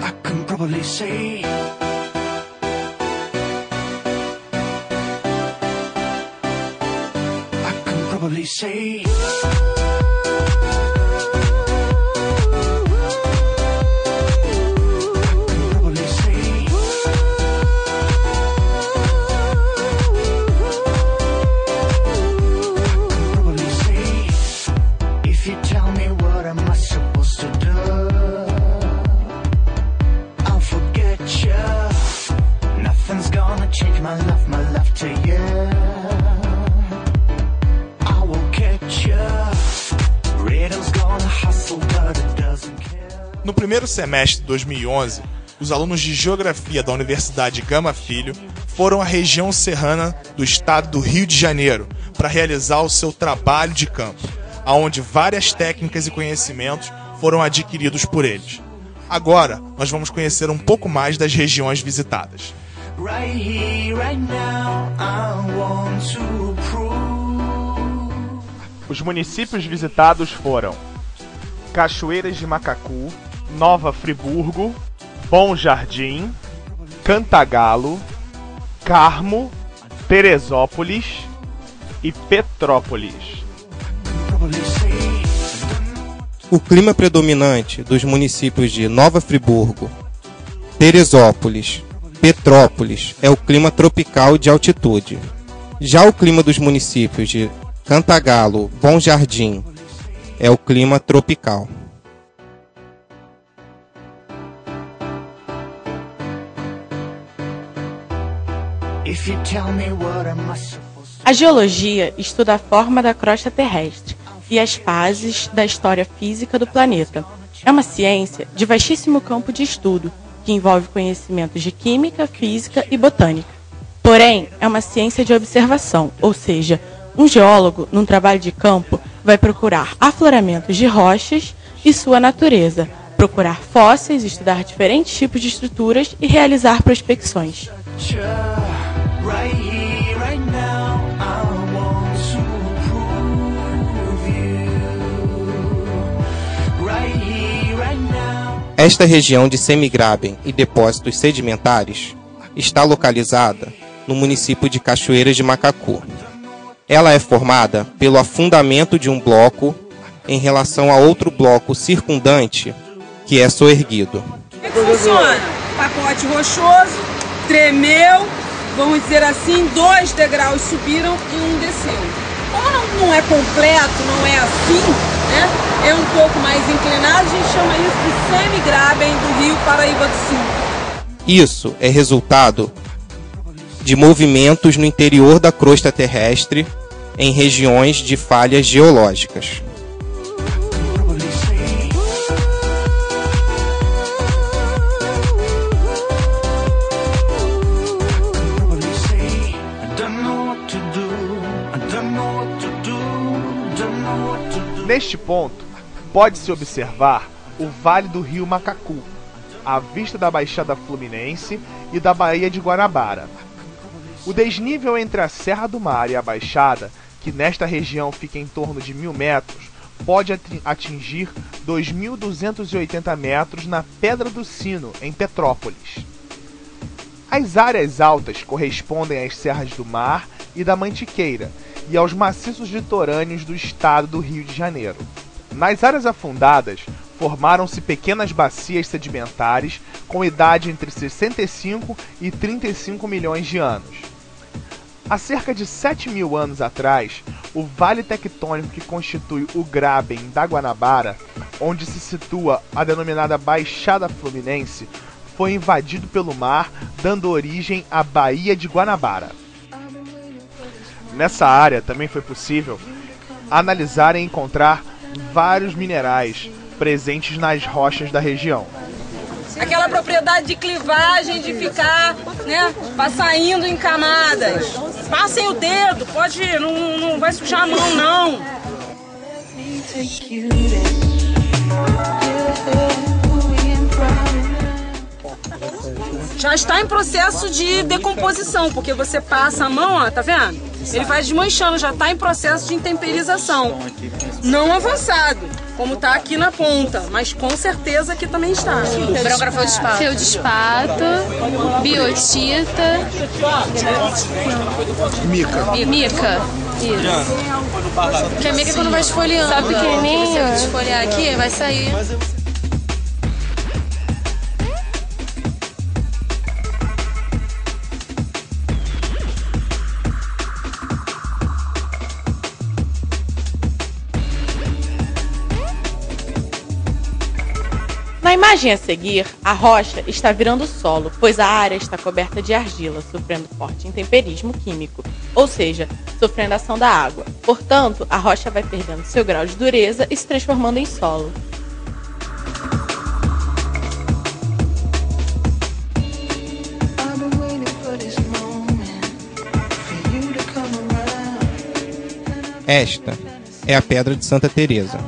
I can probably say. I can probably say. No primeiro semestre de 2011, os alunos de Geografia da Universidade Gama Filho foram à região serrana do estado do Rio de Janeiro para realizar o seu trabalho de campo, onde várias técnicas e conhecimentos foram adquiridos por eles. Agora, nós vamos conhecer um pouco mais das regiões visitadas. Os municípios visitados foram Cachoeiras de Macacu, Nova Friburgo, Bom Jardim, Cantagalo, Carmo, Teresópolis e Petrópolis. O clima predominante dos municípios de Nova Friburgo, Teresópolis, Petrópolis é o clima tropical de altitude. Já o clima dos municípios de Cantagalo, Bom Jardim é o clima tropical. A geologia estuda a forma da crosta terrestre e as fases da história física do planeta. É uma ciência de vastíssimo campo de estudo, que envolve conhecimentos de química, física e botânica. Porém, é uma ciência de observação, ou seja, um geólogo, num trabalho de campo, vai procurar afloramentos de rochas e sua natureza, procurar fósseis, estudar diferentes tipos de estruturas e realizar prospecções. Esta região de semigraben e depósitos sedimentares está localizada no município de Cachoeiras de Macacu. Ela é formada pelo afundamento de um bloco em relação a outro bloco circundante que é soerguido. Como é que funciona? Pacote rochoso, tremeu, vamos dizer assim, 2 degraus subiram e 1 desceu. Como não é completo, não é assim, né? É um pouco mais inclinado, a gente chama isso de semigraben do Rio Paraíba do Sul. Isso é resultado de movimentos no interior da crosta terrestre em regiões de falhas geológicas. Neste ponto, pode-se observar o Vale do Rio Macacu, à vista da Baixada Fluminense e da Baía de Guanabara. O desnível entre a Serra do Mar e a Baixada, que nesta região fica em torno de 1.000 metros, pode atingir 2.280 metros na Pedra do Sino, em Petrópolis. As áreas altas correspondem às serras do Mar e da Mantiqueira e aos maciços litorâneos do estado do Rio de Janeiro. Nas áreas afundadas, formaram-se pequenas bacias sedimentares com idade entre 65 e 35 milhões de anos. Há cerca de 7.000 anos atrás, o vale tectônico que constitui o Graben da Guanabara, onde se situa a denominada Baixada Fluminense, foi invadido pelo mar, dando origem à Baía de Guanabara. Nessa área também foi possível analisar e encontrar vários minerais presentes nas rochas da região. Aquela propriedade de clivagem, de ficar, né, saindo em camadas. Passem o dedo, pode ir, não vai sujar a mão, não. Já está em processo de decomposição, porque você passa a mão, ó, tá vendo? Ele vai desmanchando, já está em processo de intemperização. Não avançado. como tá aqui na ponta, mas com certeza aqui também está. Feu de espato, biotita, mica. Isso. Porque a mica quando vai esfoliando. Sabe pequenininho? Se eu esfoliar aqui, vai sair. Na imagem a seguir, a rocha está virando solo, pois a área está coberta de argila, sofrendo forte intemperismo químico, ou seja, sofrendo a ação da água. Portanto, a rocha vai perdendo seu grau de dureza e se transformando em solo. Esta é a Pedra de Santa Teresa.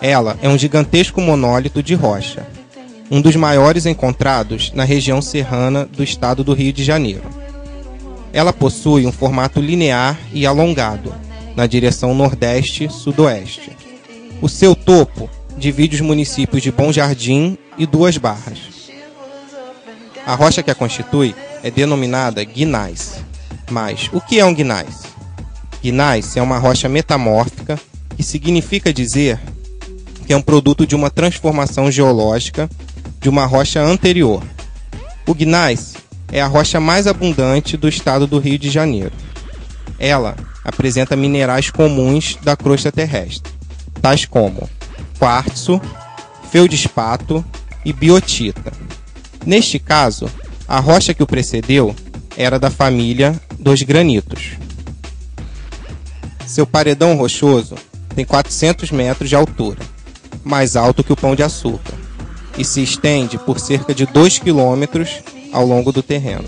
Ela é um gigantesco monólito de rocha, um dos maiores encontrados na região serrana do estado do Rio de Janeiro. Ela possui um formato linear e alongado, na direção nordeste-sudoeste. O seu topo divide os municípios de Bom Jardim e Duas Barras. A rocha que a constitui é denominada gneiss. Mas o que é um gneiss? Gneiss é uma rocha metamórfica, que significa dizer que é um produto de uma transformação geológica de uma rocha anterior. O gneiss é a rocha mais abundante do estado do Rio de Janeiro. Ela apresenta minerais comuns da crosta terrestre, tais como quartzo, feldespato e biotita. Neste caso, a rocha que o precedeu era da família dos granitos. Seu paredão rochoso tem 400 metros de altura, mais alto que o Pão de Açúcar, e se estende por cerca de 2 quilômetros ao longo do terreno.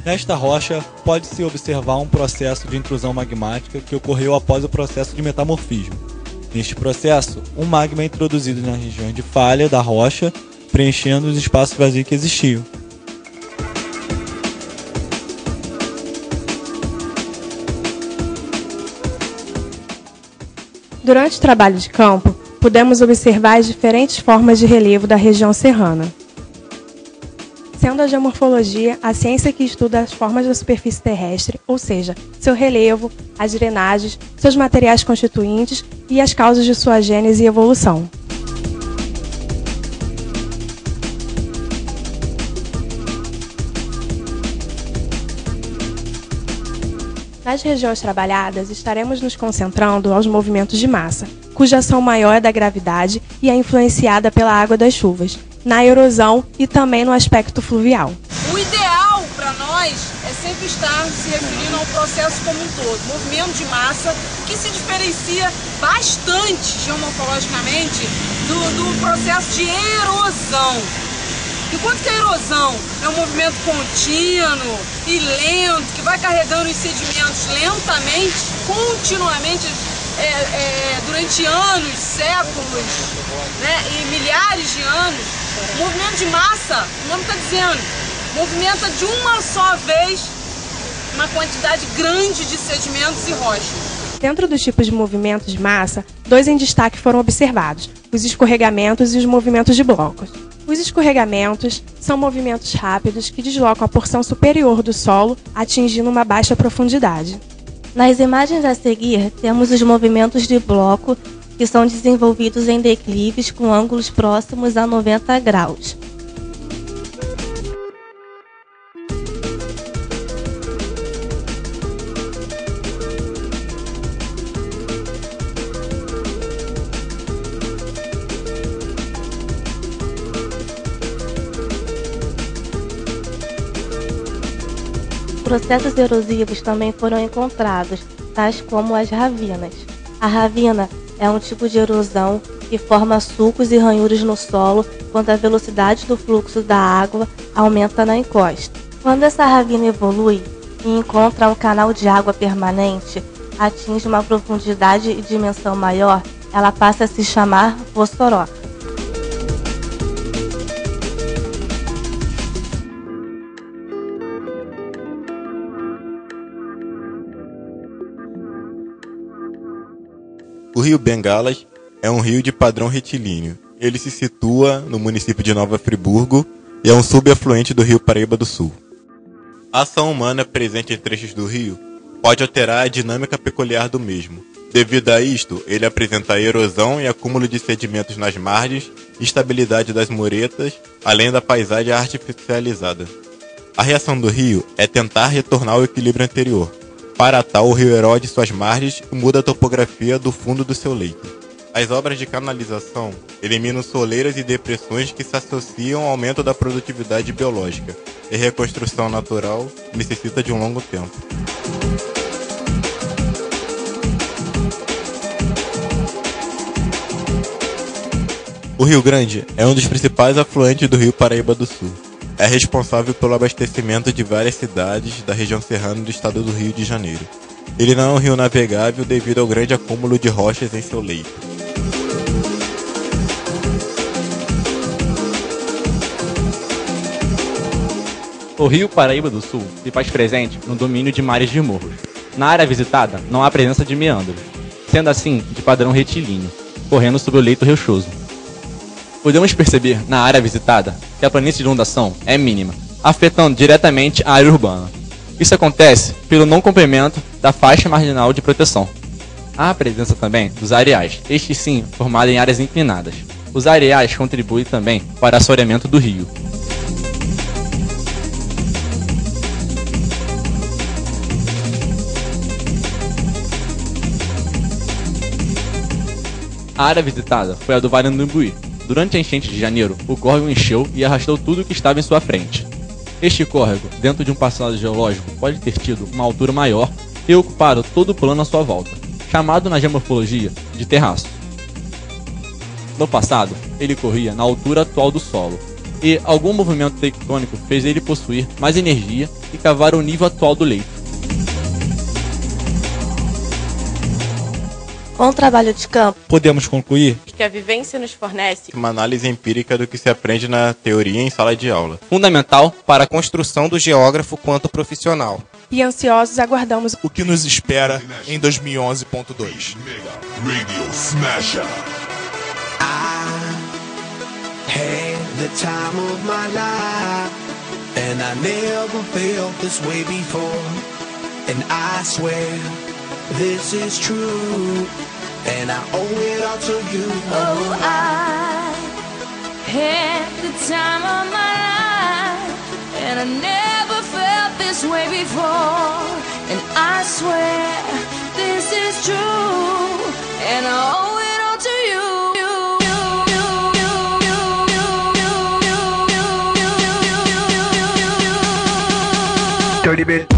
Nesta rocha, pode-se observar um processo de intrusão magmática que ocorreu após o processo de metamorfismo. Neste processo, um magma é introduzido nas regiões de falha da rocha, preenchendo os espaços vazios que existiam. Durante o trabalho de campo, pudemos observar as diferentes formas de relevo da região serrana. Sendo a geomorfologia a ciência que estuda as formas da superfície terrestre, ou seja, seu relevo, as drenagens, seus materiais constituintes e as causas de sua gênese e evolução. Nas regiões trabalhadas, estaremos nos concentrando aos movimentos de massa, cuja ação maior é da gravidade e é influenciada pela água das chuvas, na erosão e também no aspecto fluvial. O ideal para nós é sempre estar se referindo ao processo como um todo, movimento de massa que se diferencia bastante geomorfologicamente do processo de erosão. Enquanto que a erosão é um movimento contínuo e lento, que vai carregando os sedimentos lentamente, continuamente, durante anos, séculos, né, e milhares de anos, o movimento de massa, o nome está dizendo, movimenta de uma só vez uma quantidade grande de sedimentos e rochas. Dentro dos tipos de movimentos de massa, dois em destaque foram observados, os escorregamentos e os movimentos de blocos. Os escorregamentos são movimentos rápidos que deslocam a porção superior do solo, atingindo uma baixa profundidade. Nas imagens a seguir, temos os movimentos de bloco, que são desenvolvidos em declives com ângulos próximos a 90 graus. Processos erosivos também foram encontrados, tais como as ravinas. A ravina é um tipo de erosão que forma sulcos e ranhuras no solo quando a velocidade do fluxo da água aumenta na encosta. Quando essa ravina evolui e encontra um canal de água permanente, atinge uma profundidade e dimensão maior, ela passa a se chamar vossoroca. O rio Bengalas é um rio de padrão retilíneo. Ele se situa no município de Nova Friburgo e é um subafluente do rio Paraíba do Sul. A ação humana presente em trechos do rio pode alterar a dinâmica peculiar do mesmo. Devido a isto, ele apresenta erosão e acúmulo de sedimentos nas margens, instabilidade das muretas, além da paisagem artificializada. A reação do rio é tentar retornar ao equilíbrio anterior. Para tal, o rio erode suas margens e muda a topografia do fundo do seu leito. As obras de canalização eliminam soleiras e depressões que se associam ao aumento da produtividade biológica, e reconstrução natural necessita de um longo tempo. O Rio Grande é um dos principais afluentes do rio Paraíba do Sul. É responsável pelo abastecimento de várias cidades da região serrana do estado do Rio de Janeiro. Ele não é um rio navegável devido ao grande acúmulo de rochas em seu leito. O rio Paraíba do Sul se faz presente no domínio de mares de morros. Na área visitada não há presença de meandros, sendo assim de padrão retilíneo, correndo sobre o leito rochoso. Podemos perceber na área visitada que a planície de inundação é mínima, afetando diretamente a área urbana. Isso acontece pelo não cumprimento da faixa marginal de proteção. Há a presença também dos areais, estes sim formados em áreas inclinadas. Os areais contribuem também para o assoreamento do rio. A área visitada foi a do Vale do Imbuí. Durante a enchente de janeiro, o córrego encheu e arrastou tudo o que estava em sua frente. Este córrego, dentro de um passado geológico, pode ter tido uma altura maior e ocupado todo o plano à sua volta, chamado na geomorfologia de terraço. No passado, ele corria na altura atual do solo, e algum movimento tectônico fez ele possuir mais energia e cavar o nível atual do leito. Com o trabalho de campo, podemos concluir que a vivência nos fornece uma análise empírica do que se aprende na teoria em sala de aula, fundamental para a construção do geógrafo quanto profissional. E ansiosos aguardamos o que nos espera em 2011.2. Radio Smasher. Had the time of my life, and I never felt this way before, and I swear this is true, and I owe it all to you. Oh, I had the time of my life, and I never felt this way before, and I swear this is true, and I owe it all to you. Dirty bit.